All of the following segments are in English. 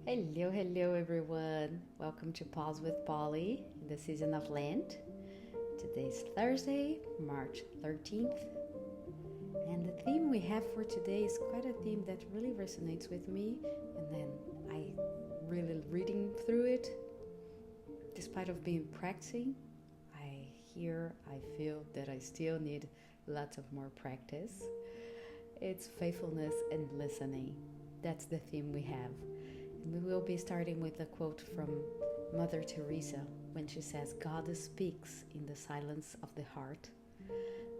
Hello everyone. Welcome to Pause with Polly in the season of Lent. Today's Thursday, March 13th. And the theme we have for today is quite a theme that really resonates with me. And then I really reading through it, despite of being practicing, I feel that I still need lots of more practice. It's faithfulness and listening. That's the theme we have. And we will be starting with a quote from Mother Teresa when she says, God speaks in the silence of the heart.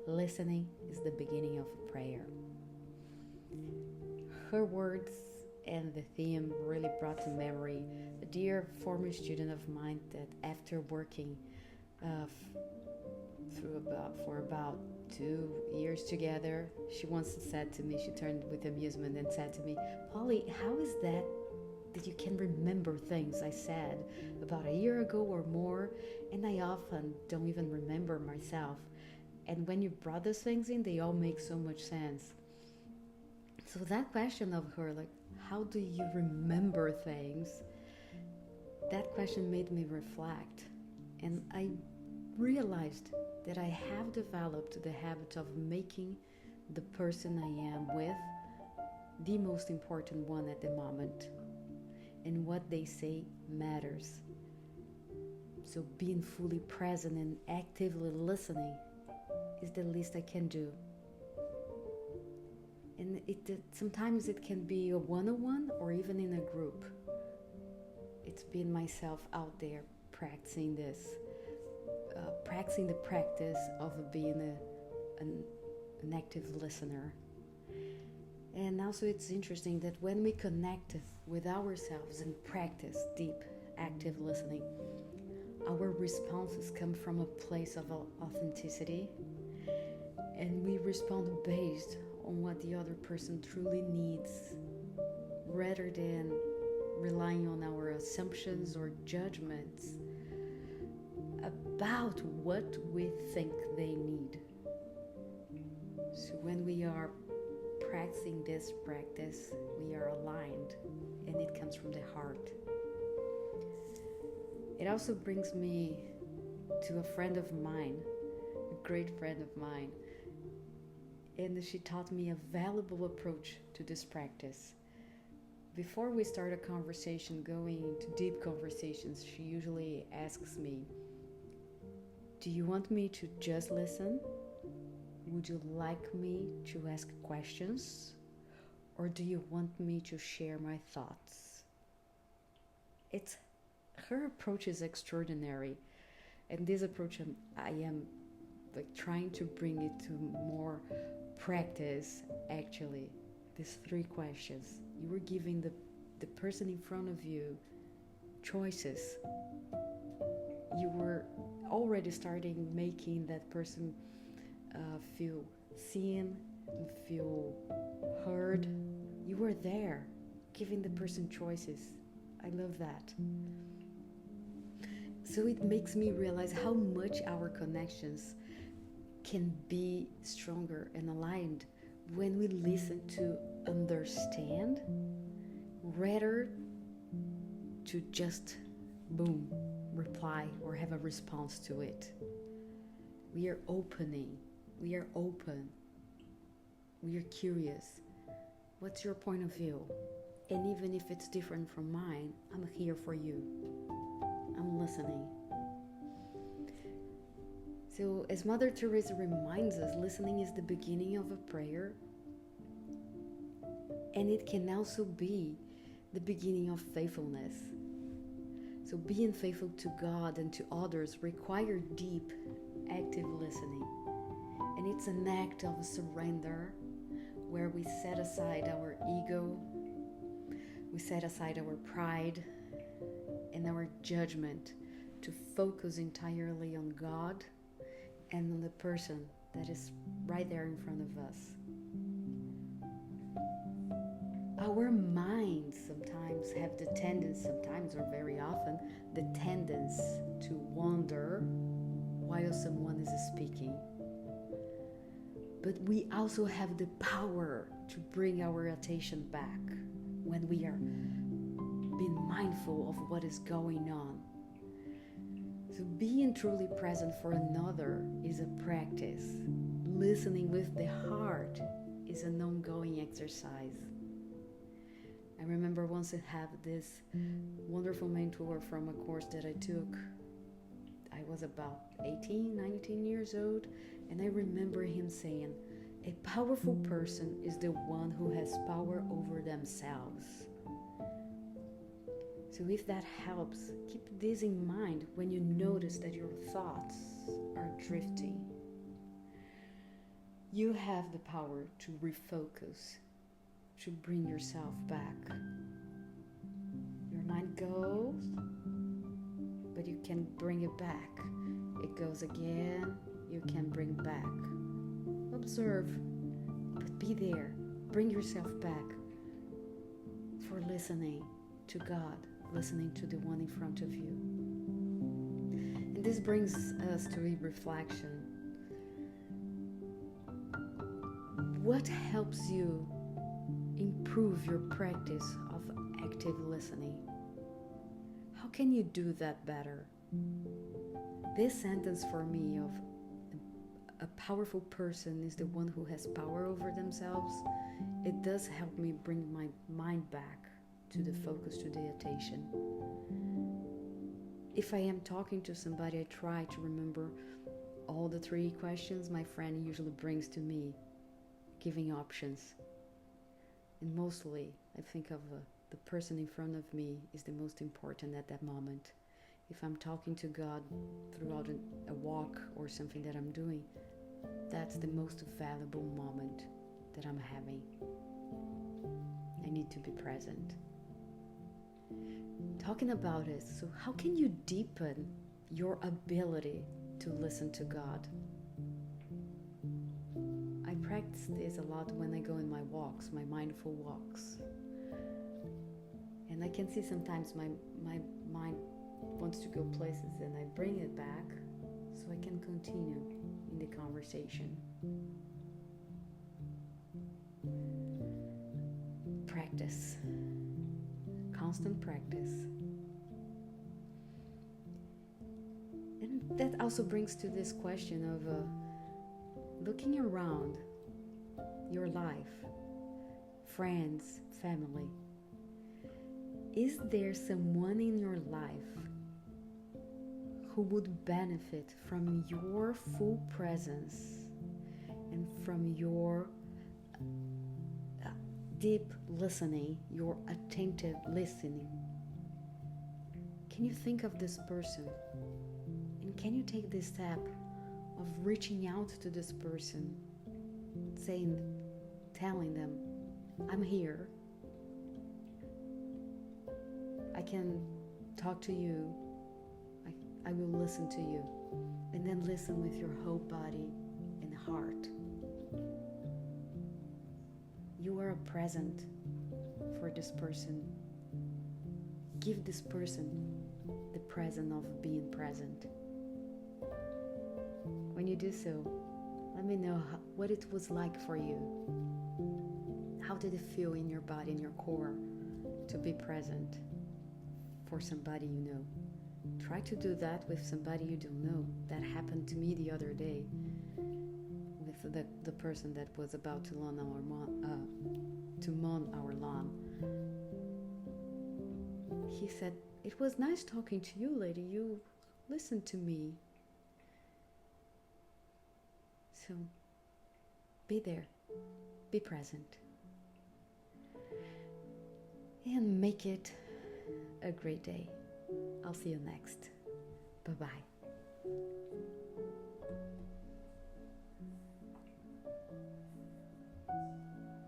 Listening is the beginning of prayer. Her words and the theme really brought to memory a dear former student of mine that after working for about 2 years together, she once said to me, she turned with amusement and said to me, Polly, how is that you can remember things I said about a year ago or more, and I often don't even remember myself. And when you brought those things in, they all make so much sense. So that question of her, like, how do you remember things? That question made me reflect. And I realized that I have developed the habit of making the person I am with the most important one at the moment. And what they say matters. So being fully present and actively listening is the least I can do. And sometimes it can be a one-on-one or even in a group. It's been myself out there practicing this, practicing the practice of being an active listener. And also it's interesting that when we connect with ourselves and practice deep, active listening, our responses come from a place of authenticity, and we respond based on what the other person truly needs, rather than relying on our assumptions or judgments about what we think they need. So when we are practicing this practice, we are aligned, and it comes from the heart. It also brings me to a friend of mine, a great friend of mine, and she taught me a valuable approach to this practice. Before we start a conversation, going into deep conversations, she usually asks me, do you want me to just listen? Would you like me to ask questions? Or do you want me to share my thoughts? Her approach is extraordinary. And this approach, I am trying to bring it to more practice, actually. These 3 questions. You were giving the person in front of you choices. You were already starting making that person feel seen, feel heard. You were there, giving the person choices. I love that. So it makes me realize how much our connections can be stronger and aligned when we listen to understand rather to just boom, reply or have a response to it. We are open. We are curious. What's your point of view? And even if it's different from mine, I'm here for you. I'm listening. So as Mother Teresa reminds us, listening is the beginning of a prayer. And it can also be the beginning of faithfulness. So being faithful to God and to others require deep, active listening. And it's an act of surrender where we set aside our ego, we set aside our pride and our judgment to focus entirely on God and on the person that is right there in front of us. Our minds sometimes have the tendency, sometimes or very often, the tendency to wander while someone is speaking. But we also have the power to bring our attention back when we are being mindful of what is going on. So being truly present for another is a practice. Listening with the heart is an ongoing exercise. I remember once I had this wonderful mentor from a course that I took. I was about 18, 19 years old, and I remember him saying, a powerful person is the one who has power over themselves. So if that helps, keep this in mind when you notice that your thoughts are drifting. You have the power to refocus, to bring yourself back. Your mind goes, but you can bring it back. It goes again, you can bring back. Observe, but be there. Bring yourself back for listening to God, listening to the one in front of you. And this brings us to a reflection. What helps you improve your practice of active listening? How can you do that better? This sentence for me of a powerful person is the one who has power over themselves, it does help me bring my mind back to the focus, to the attention. If I am talking to somebody, I try to remember all the 3 questions my friend usually brings to me, giving options. And mostly, I think of the person in front of me is the most important at that moment. If I'm talking to God throughout a walk or something that I'm doing, that's the most valuable moment that I'm having. I need to be present. Talking about it, so how can you deepen your ability to listen to God? I practice this a lot when I go in my walks, my mindful walks. And I can see sometimes my mind wants to go places and I bring it back so I can continue in the conversation. Practice. Constant practice. And that also brings to this question of looking around your life, friends, family. Is there someone in your life who would benefit from your full presence and from your deep listening, your attentive listening? Can you think of this person? And can you take this step of reaching out to this person, telling them, I'm here. I can talk to you. I will listen to you. And then listen with your whole body and heart. You are a present for this person. Give this person the present of being present. When you do so, let me know what it was like for you. How did it feel in your body, in your core, to be present for somebody you know? Try to do that with somebody you don't know. That happened to me the other day with the person that was about to mow our lawn. He said, it was nice talking to you, lady. You listened to me. So, be there. Be present. And make it a great day. I'll see you next. Bye-bye.